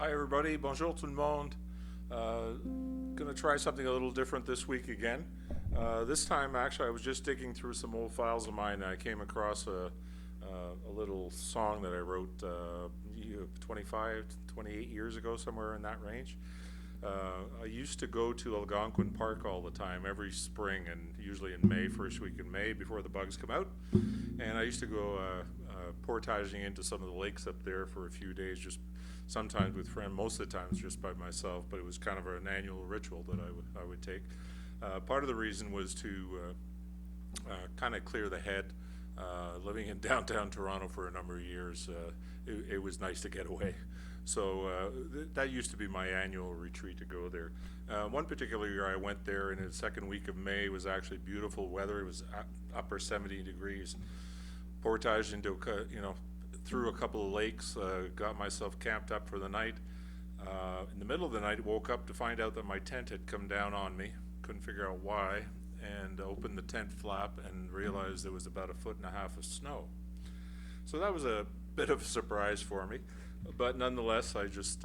Hi everybody, bonjour tout le monde. Gonna try something a little different this week again. This time actually I was just digging through some old files of mine and I came across a little song that I wrote 25, 28 years ago, somewhere in that range. I used to go to Algonquin Park all the time every spring and usually in May, first week in May before the bugs come out. And I used to go portaging into some of the lakes up there for a few days, just sometimes with friends, most of the times just by myself, but it was kind of an annual ritual that I would take. Part of the reason was to kind of clear the head. Living in downtown Toronto for a number of years, it was nice to get away. So that used to be my annual retreat to go there. One particular year I went there, and the second week of May was actually beautiful weather. It was upper 70 degrees. Portage into through a couple of lakes, got myself camped up for the night. In the middle of the night, woke up to find out that my tent had come down on me. Couldn't figure out why, and opened the tent flap and realized there was about 1.5 feet of snow. So that was a bit of a surprise for me, but nonetheless, I just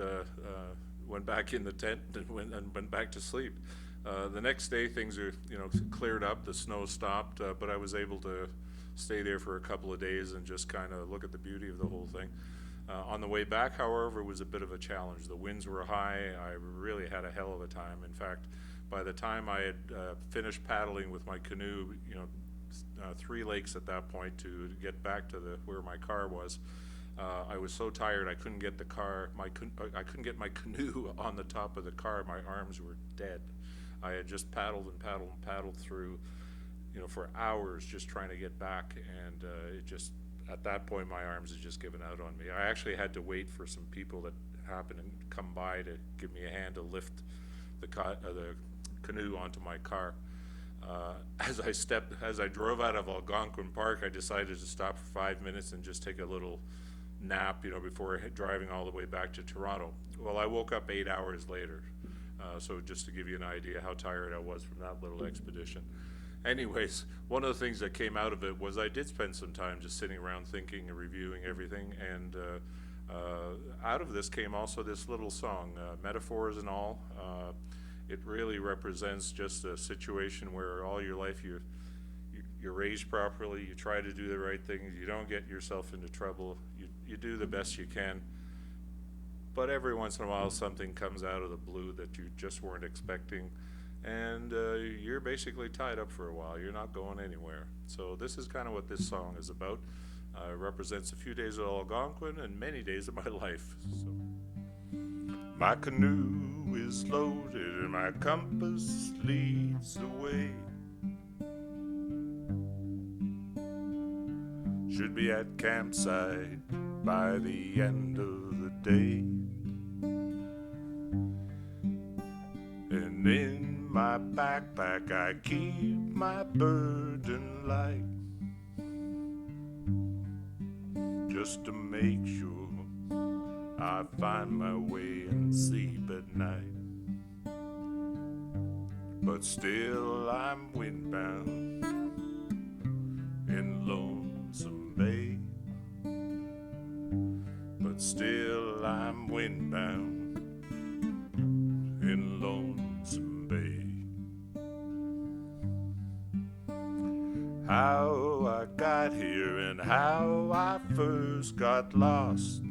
went back in the tent and went back to sleep. The next day, things are cleared up. The snow stopped, but I was able to stay there for a couple of days and just kind of look at the beauty of the whole thing. On the way back, however, it was a bit of a challenge. The winds were high. I really had a hell of a time. In fact, by the time I had finished paddling with my canoe, 3 lakes at that point to get back to where my car was, I was so tired I couldn't get I couldn't get my canoe on the top of the car. My arms were dead. I had just paddled and paddled and paddled through, for hours just trying to get back, and it just, at that point, my arms had just given out on me. I actually had to wait for some people that happened to come by to give me a hand to lift the canoe onto my car. As I drove out of Algonquin Park, I decided to stop for 5 minutes and just take a little nap, before driving all the way back to Toronto. Well, I woke up 8 hours later, so just to give you an idea how tired I was from that little expedition. Anyways, one of the things that came out of it was I did spend some time just sitting around thinking and reviewing everything, and out of this came also this little song, metaphors and all. It really represents just a situation where all your life you're raised properly, you try to do the right thing, you don't get yourself into trouble, you do the best you can, but every once in a while something comes out of the blue that you just weren't expecting, and you're basically tied up for a while. You're not going anywhere. So this is kind of what this song is about. It represents a few days at Algonquin and many days of my life. So, my canoe is loaded and my compass leads the way. Should be at campsite by the end of the day. And in my backpack I keep my burden light, just to make sure I find my way and sleep at night. But still I'm windbound in Lonesome Bay. But still I'm windbound in Lonesome Bay. How I got here and how I first got lost,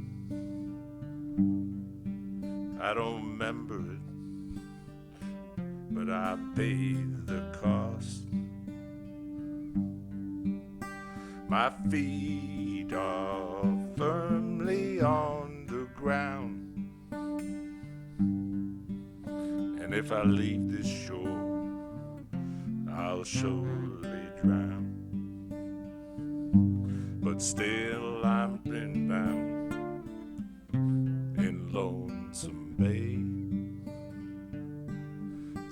I don't remember it, but I paid the cost. My feet are firmly on the ground, and if I leave this shore, I'll surely drown. But still I'm windbound in Lonesome Bay.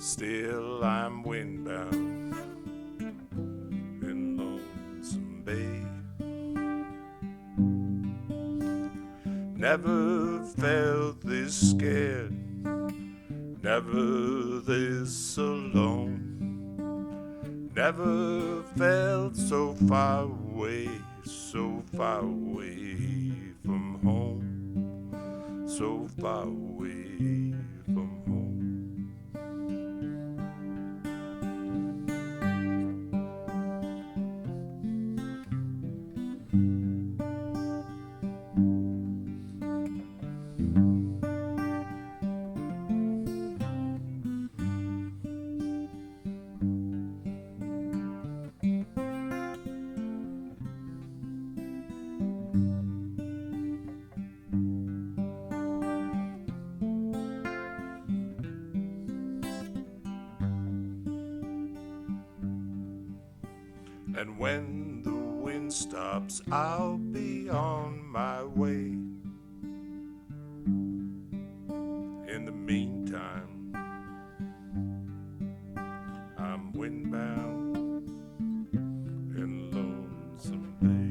Still I'm windbound in Lonesome Bay. Never felt this scared, never this alone, never felt so far away from home. so far away from home. And when the wind stops, I'll be on my way. In the meantime, I'm windbound in Lonesome Bay.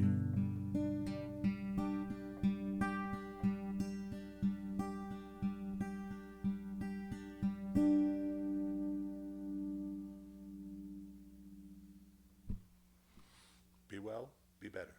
Be well, be better.